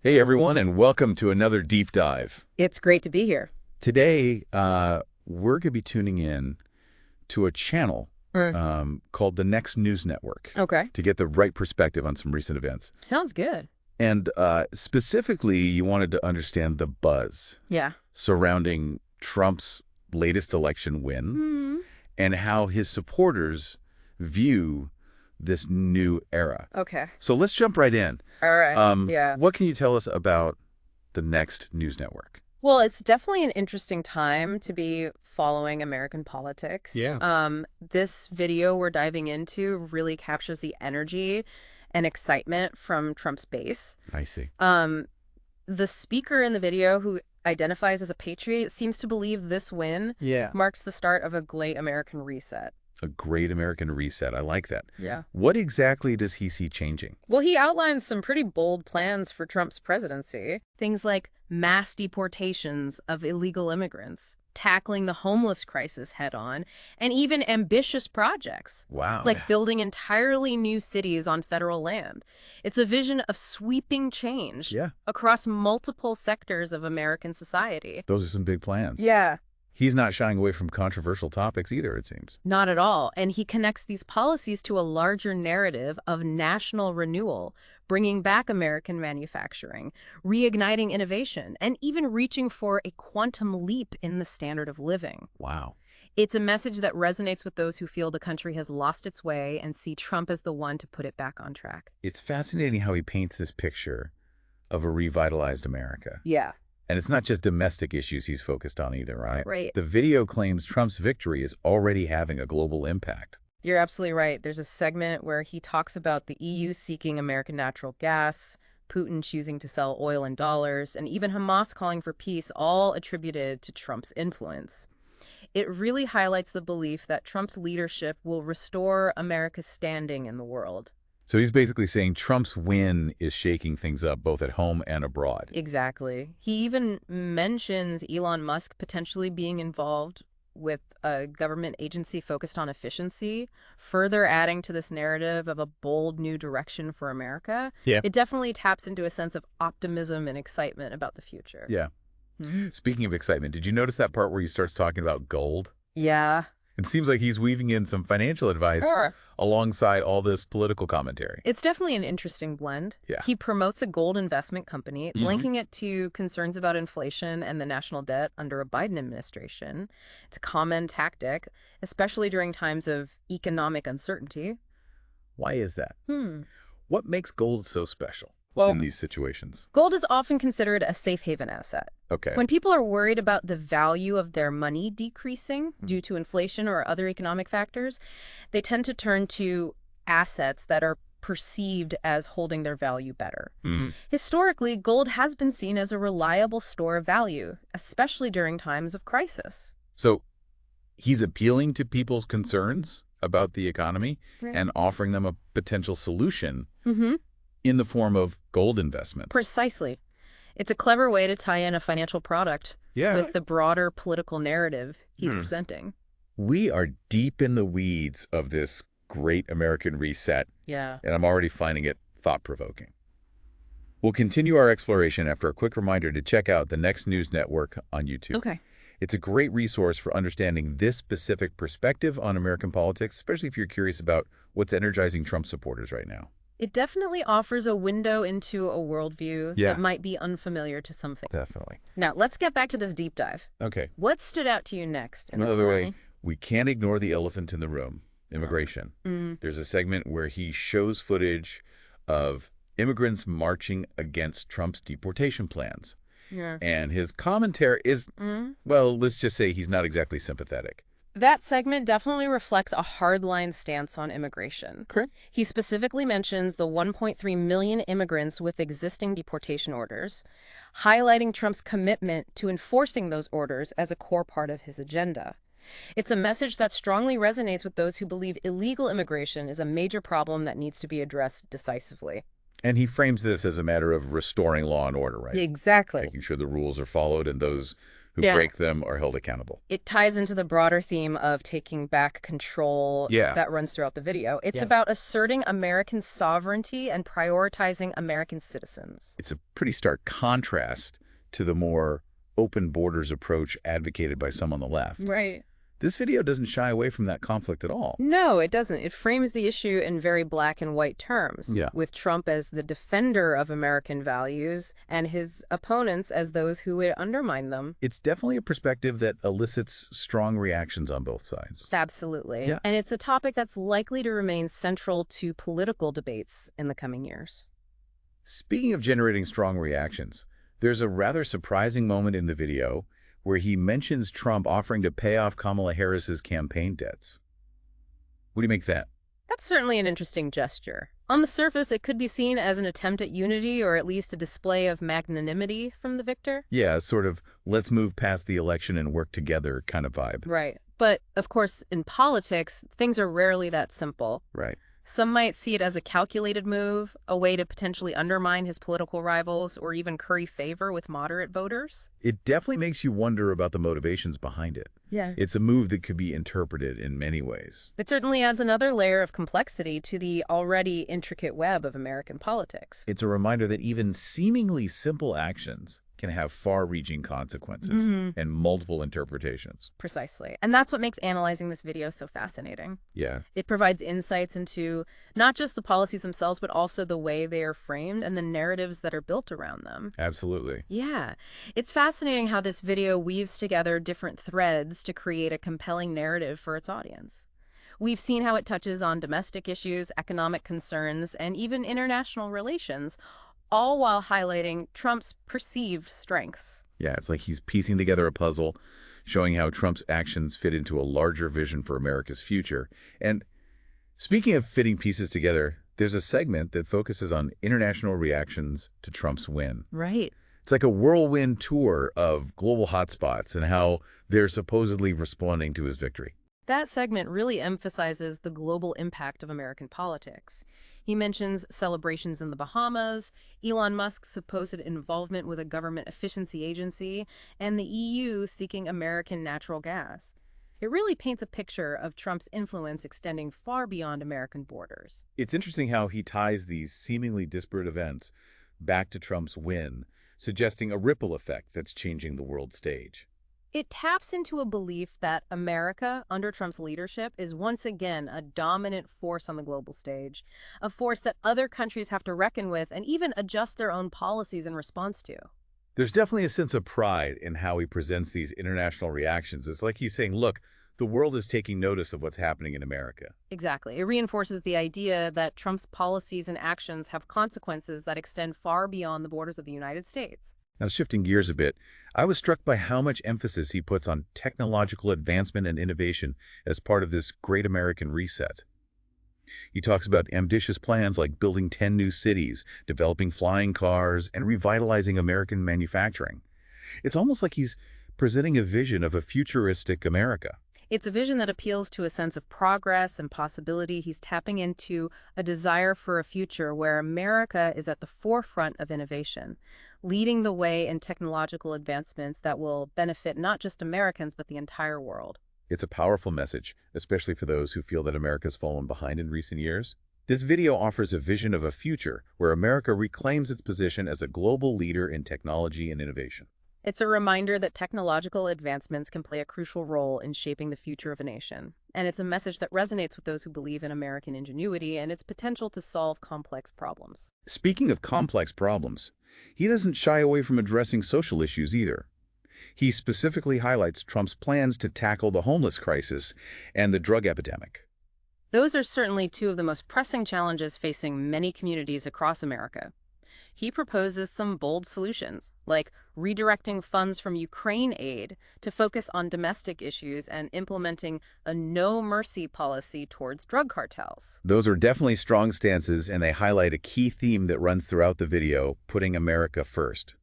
Hey everyone, and welcome to another deep dive. It's great to be here. Today, we're going to be tuning in to a channel Mm. called the Next News Network Okay. to get the right perspective on some recent events. Sounds good. And specifically, you wanted to understand the buzz Yeah. surrounding Trump's latest election win Hmm. and how his supporters view this new era. Okay. So let's jump right in. All right. Yeah. What can you tell us about the Next News Network? Well, it's definitely an interesting time to be following American politics. Yeah. This video we're diving into really captures the energy and excitement from Trump's base. I see. The speaker in the video, who identifies as a patriot, seems to believe this win marks the start of a great American reset. A great American reset. I like that. Yeah. What exactly does he see changing? Well, he outlines some pretty bold plans for Trump's presidency. Things like mass deportations of illegal immigrants, tackling the homeless crisis head on, and even ambitious projects, Wow. like building entirely new cities on federal land. It's a vision of sweeping change Yeah. across multiple sectors of American society. Those are some big plans. Yeah. He's not shying away from controversial topics either, it seems. Not at all. And he connects these policies to a larger narrative of national renewal, bringing back American manufacturing, reigniting innovation, and even reaching for a quantum leap in the standard of living. Wow. It's a message that resonates with those who feel the country has lost its way and see Trump as the one to put it back on track. It's fascinating how he paints this picture of a revitalized America. Yeah. And it's not just domestic issues he's focused on either, right? Right. The video claims Trump's victory is already having a global impact. You're absolutely right. There's a segment where he talks about the EU seeking American natural gas, Putin choosing to sell oil in dollars, and even Hamas calling for peace, all attributed to Trump's influence. It really highlights the belief that Trump's leadership will restore America's standing in the world. So he's basically saying Trump's win is shaking things up both at home and abroad. Exactly. He even mentions Elon Musk potentially being involved with a government agency focused on efficiency, further adding to this narrative of a bold new direction for America. Yeah. It definitely taps into a sense of optimism and excitement about the future. Yeah. Mhm. Speaking of excitement, did you notice that part where he starts talking about gold? Yeah. It seems like he's weaving in some financial advice Sure. alongside all this political commentary. It's definitely an interesting blend. Yeah. He promotes a gold investment company, Mhm. linking it to concerns about inflation and the national debt under a Biden administration. It's a common tactic, especially during times of economic uncertainty. Why is that? Hmm. What makes gold so special Well, in these situations? gold is often considered a safe haven asset. Okay. When people are worried about the value of their money decreasing due to inflation or other economic factors, they tend to turn to assets that are perceived as holding their value better. Mhm. Historically, gold has been seen as a reliable store of value, especially during times of crisis. So he's appealing to people's concerns about the economy Right. and offering them a potential solution Mm-hmm. in the form of gold investment. Precisely. It's a clever way to tie in a financial product Yeah. with the broader political narrative he's Hmm. presenting. We are deep in the weeds of this great American reset, Yeah. and I'm already finding it thought-provoking. We'll continue our exploration after a quick reminder to check out the Next News Network on YouTube. Okay. It's a great resource for understanding this specific perspective on American politics, especially if you're curious about what's energizing Trump supporters right now. It definitely offers a window into a worldview Yeah. that might be unfamiliar to some. Definitely. Now, let's get back to this deep dive. Okay. What stood out to you next? Another way, we can't ignore the elephant in the room, immigration. Mm. There's a segment where he shows footage of immigrants marching against Trump's deportation plans. Yeah. And his commentary is, Mm. well, let's just say he's not exactly sympathetic. That segment definitely reflects a hardline stance on immigration. Correct. He specifically mentions the 1.3 million immigrants with existing deportation orders, highlighting Trump's commitment to enforcing those orders as a core part of his agenda. It's a message that strongly resonates with those who believe illegal immigration is a major problem that needs to be addressed decisively. And he frames this as a matter of restoring law and order, right? Exactly. Making sure the rules are followed and those who Yeah. break them are held accountable. It ties into the broader theme of taking back control Yeah. that runs throughout the video. It's Yeah. about asserting American sovereignty and prioritizing American citizens. It's a pretty stark contrast to the more open borders approach advocated by some on the left. Right. This video doesn't shy away from that conflict at all. No, it doesn't. It frames the issue in very black and white terms, Yeah. with Trump as the defender of American values and his opponents as those who would undermine them. It's definitely a perspective that elicits strong reactions on both sides. Absolutely. Yeah. And it's a topic that's likely to remain central to political debates in the coming years. Speaking of generating strong reactions, there's a rather surprising moment in the video where he mentions Trump offering to pay off Kamala Harris's campaign debts. What do you make of that? That's certainly an interesting gesture. On the surface, it could be seen as an attempt at unity or at least a display of magnanimity from the victor. Yeah, sort of let's move past the election and work together kind of vibe. Right. But, of course, in politics, things are rarely that simple. Right. Some might see it as a calculated move, a way to potentially undermine his political rivals or even curry favor with moderate voters. It definitely makes you wonder about the motivations behind it. Yeah. It's a move that could be interpreted in many ways. It certainly adds another layer of complexity to the already intricate web of American politics. It's a reminder that even seemingly simple actions can have far-reaching consequences and multiple interpretations. Precisely. And that's what makes analyzing this video so fascinating. Yeah. It provides insights into not just the policies themselves, but also the way they are framed and the narratives that are built around them. Absolutely. Yeah. It's fascinating how this video weaves together different threads to create a compelling narrative for its audience. We've seen how it touches on domestic issues, economic concerns, and even international relations, all while highlighting Trump's perceived strengths. Yeah, it's like he's piecing together a puzzle, showing how Trump's actions fit into a larger vision for America's future. And speaking of fitting pieces together, there's a segment that focuses on international reactions to Trump's win. Right. It's like a whirlwind tour of global hotspots and how they're supposedly responding to his victory. That segment really emphasizes the global impact of American politics. He mentions celebrations in the Bahamas, Elon Musk's supposed involvement with a government efficiency agency, and the EU seeking American natural gas. It really paints a picture of Trump's influence extending far beyond American borders. It's interesting how he ties these seemingly disparate events back to Trump's win, suggesting a ripple effect that's changing the world stage. It taps into a belief that America, under Trump's leadership, is once again a dominant force on the global stage, a force that other countries have to reckon with and even adjust their own policies in response to. There's definitely a sense of pride in how he presents these international reactions. It's like he's saying, look, the world is taking notice of what's happening in America. Exactly. It reinforces the idea that Trump's policies and actions have consequences that extend far beyond the borders of the United States. Now, shifting gears a bit, I was struck by how much emphasis he puts on technological advancement and innovation as part of this great American reset. He talks about ambitious plans like building 10 new cities, developing flying cars, and revitalizing American manufacturing. It's almost like he's presenting a vision of a futuristic America. It's a vision that appeals to a sense of progress and possibility. He's tapping into a desire for a future where America is at the forefront of innovation, leading the way in technological advancements that will benefit not just Americans, but the entire world. It's a powerful message, especially for those who feel that America's fallen behind in recent years. This video offers a vision of a future where America reclaims its position as a global leader in technology and innovation. It's a reminder that technological advancements can play a crucial role in shaping the future of a nation. And it's a message that resonates with those who believe in American ingenuity and its potential to solve complex problems. Speaking of complex problems, he doesn't shy away from addressing social issues either. He specifically highlights Trump's plans to tackle the homeless crisis and the drug epidemic. Those are certainly two of the most pressing challenges facing many communities across America. He proposes some bold solutions, like redirecting funds from Ukraine aid to focus on domestic issues and implementing a no-mercy policy towards drug cartels. Those are definitely strong stances, and they highlight a key theme that runs throughout the video, putting America first.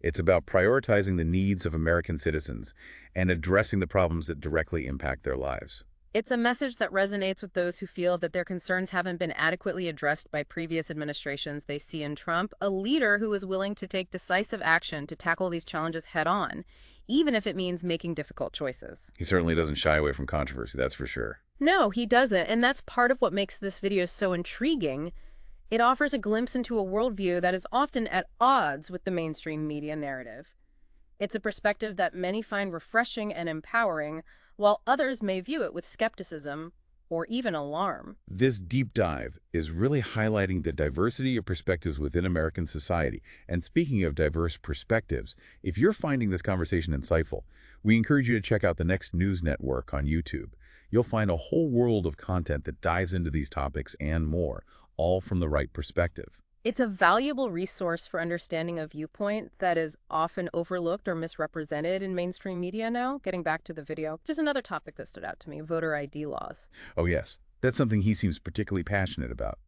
It's about prioritizing the needs of American citizens and addressing the problems that directly impact their lives. It's a message that resonates with those who feel that their concerns haven't been adequately addressed by previous administrations. They see in Trump a leader who is willing to take decisive action to tackle these challenges head-on, even if it means making difficult choices. He certainly doesn't shy away from controversy, that's for sure. No, he doesn't, and that's part of what makes this video so intriguing. It offers a glimpse into a worldview that is often at odds with the mainstream media narrative. It's a perspective that many find refreshing and empowering, while others may view it with skepticism or even alarm. This deep dive is really highlighting the diversity of perspectives within American society. And speaking of diverse perspectives, if you're finding this conversation insightful, we encourage you to check out the Next News Network on YouTube. You'll find a whole world of content that dives into these topics and more, all from the right perspective. It's a valuable resource for understanding a viewpoint that is often overlooked or misrepresented in mainstream media now. Getting back to the video, just another topic that stood out to me, voter ID laws. Oh yes, that's something he seems particularly passionate about.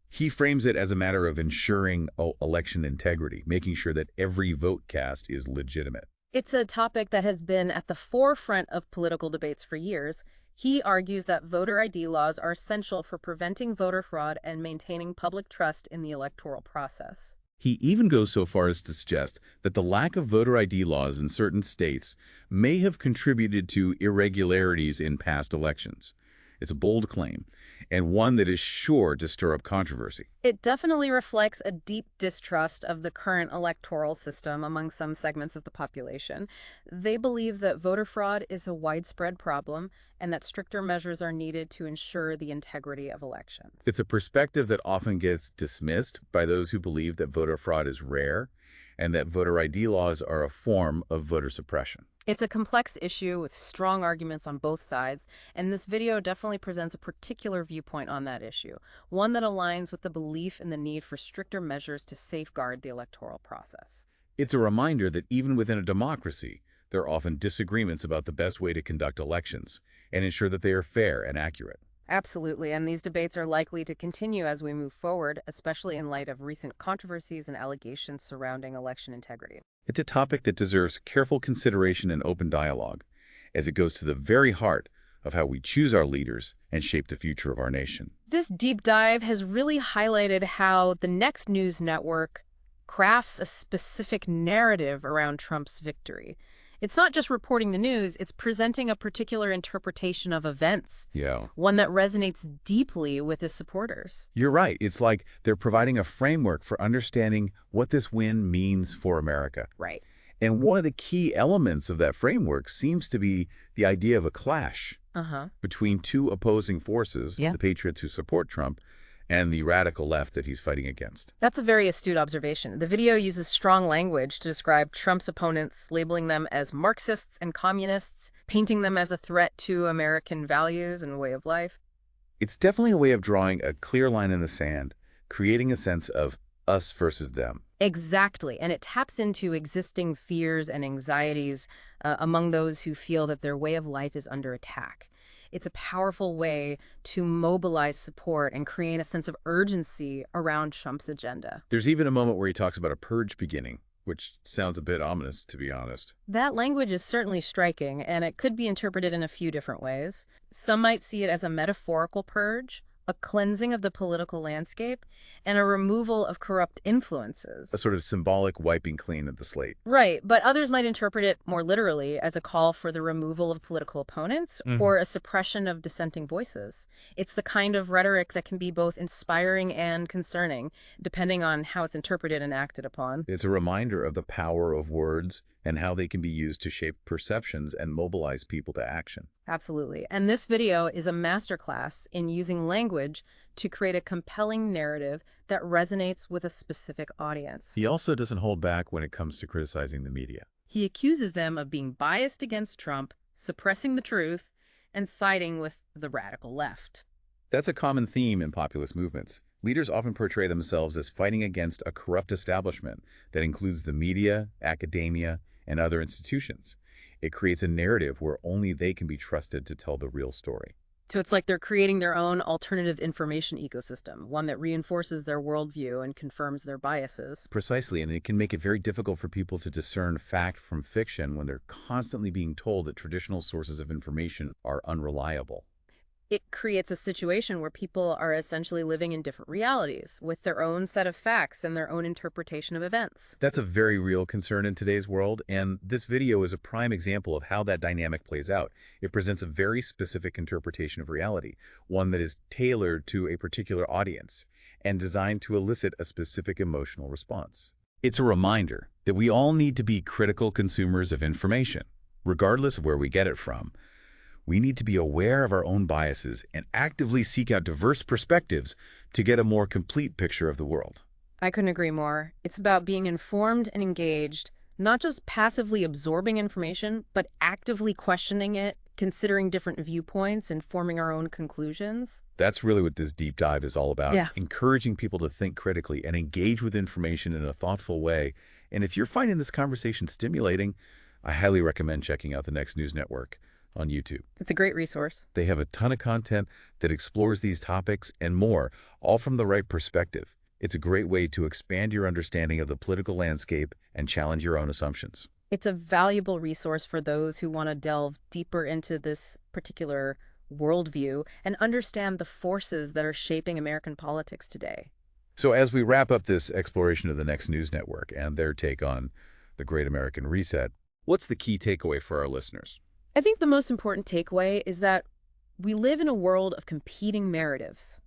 He frames it as a matter of ensuring election integrity, making sure that every vote cast is legitimate. It's a topic that has been at the forefront of political debates for years. He argues that voter ID laws are essential for preventing voter fraud and maintaining public trust in the electoral process. He even goes so far as to suggest that the lack of voter ID laws in certain states may have contributed to irregularities in past elections. It's a bold claim, and one that is sure to stir up controversy. It definitely reflects a deep distrust of the current electoral system among some segments of the population. They believe that voter fraud is a widespread problem and that stricter measures are needed to ensure the integrity of elections. It's a perspective that often gets dismissed by those who believe that voter fraud is rare and that voter ID laws are a form of voter suppression. It's a complex issue with strong arguments on both sides, and this video definitely presents a particular viewpoint on that issue, one that aligns with the belief in the need for stricter measures to safeguard the electoral process. It's a reminder that even within a democracy, there are often disagreements about the best way to conduct elections and ensure that they are fair and accurate. Absolutely, and these debates are likely to continue as we move forward, especially in light of recent controversies and allegations surrounding election integrity. It's a topic that deserves careful consideration and open dialogue, as it goes to the very heart of how we choose our leaders and shape the future of our nation. This deep dive has really highlighted how the Next News Network crafts a specific narrative around Trump's victory. It's not just reporting the news, it's presenting a particular interpretation of events, one that resonates deeply with his supporters. You're right. It's like they're providing a framework for understanding what this win means for America. Right. And one of the key elements of that framework seems to be the idea of a clash between two opposing forces, the patriots who support Trump and the radical left that he's fighting against. That's a very astute observation. The video uses strong language to describe Trump's opponents, labeling them as Marxists and communists, painting them as a threat to American values and way of life. It's definitely a way of drawing a clear line in the sand, creating a sense of us versus them. Exactly, and it taps into existing fears and anxieties among those who feel that their way of life is under attack. It's a powerful way to mobilize support and create a sense of urgency around Trump's agenda. There's even a moment where he talks about a purge beginning, which sounds a bit ominous, to be honest. That language is certainly striking, and it could be interpreted in a few different ways. Some might see it as a metaphorical purge, a cleansing of the political landscape, and a removal of corrupt influences. A sort of symbolic wiping clean of the slate. Right, but others might interpret it more literally as a call for the removal of political opponents or a suppression of dissenting voices. It's the kind of rhetoric that can be both inspiring and concerning, depending on how it's interpreted and acted upon. It's a reminder of the power of words and how they can be used to shape perceptions and mobilize people to action. Absolutely. And this video is a masterclass in using language to create a compelling narrative that resonates with a specific audience. He also doesn't hold back when it comes to criticizing the media. He accuses them of being biased against Trump, suppressing the truth, and siding with the radical left. That's a common theme in populist movements. Leaders often portray themselves as fighting against a corrupt establishment that includes the media, academia, and other institutions. It creates a narrative where only they can be trusted to tell the real story. So it's like they're creating their own alternative information ecosystem, one that reinforces their worldview and confirms their biases. Precisely, and it can make it very difficult for people to discern fact from fiction when they're constantly being told that traditional sources of information are unreliable. It creates a situation where people are essentially living in different realities with their own set of facts and their own interpretation of events. That's a very real concern in today's world, and this video is a prime example of how that dynamic plays out. It presents a very specific interpretation of reality, one that is tailored to a particular audience and designed to elicit a specific emotional response. It's a reminder that we all need to be critical consumers of information, regardless of where we get it from. We need to be aware of our own biases and actively seek out diverse perspectives to get a more complete picture of the world. I couldn't agree more. It's about being informed and engaged, not just passively absorbing information, but actively questioning it, considering different viewpoints, and forming our own conclusions. That's really what this deep dive is all about, Yeah. encouraging people to think critically and engage with information in a thoughtful way. And if you're finding this conversation stimulating, I highly recommend checking out the Next News Network on YouTube. It's a great resource. They have a ton of content that explores these topics and more, all from the right perspective. It's a great way to expand your understanding of the political landscape and challenge your own assumptions. It's a valuable resource for those who want to delve deeper into this particular worldview and understand the forces that are shaping American politics today. So as we wrap up this exploration of the Next News Network and their take on the Great American Reset, what's the key takeaway for our listeners? I think the most important takeaway is that we live in a world of competing narratives.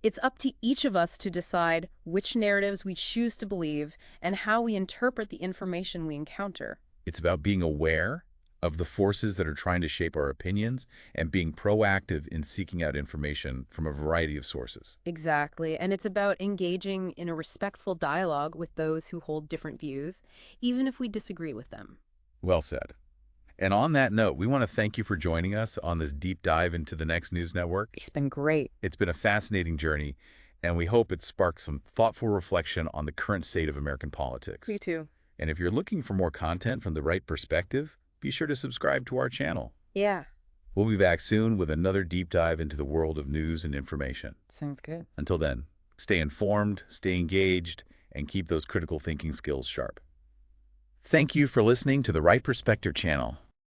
It's up to each of us to decide which narratives we choose to believe and how we interpret the information we encounter. It's about being aware of the forces that are trying to shape our opinions and being proactive in seeking out information from a variety of sources. Exactly. And it's about engaging in a respectful dialogue with those who hold different views, even if we disagree with them. Well said. And on that note, we want to thank you for joining us on this deep dive into the Next News Network. It's been great. It's been a fascinating journey, and we hope it sparks some thoughtful reflection on the current state of American politics. Me too. And if you're looking for more content from the right perspective, be sure to subscribe to our channel. Yeah. We'll be back soon with another deep dive into the world of news and information. Sounds good. Until then, stay informed, stay engaged, and keep those critical thinking skills sharp. Thank you for listening to the Right Perspective channel.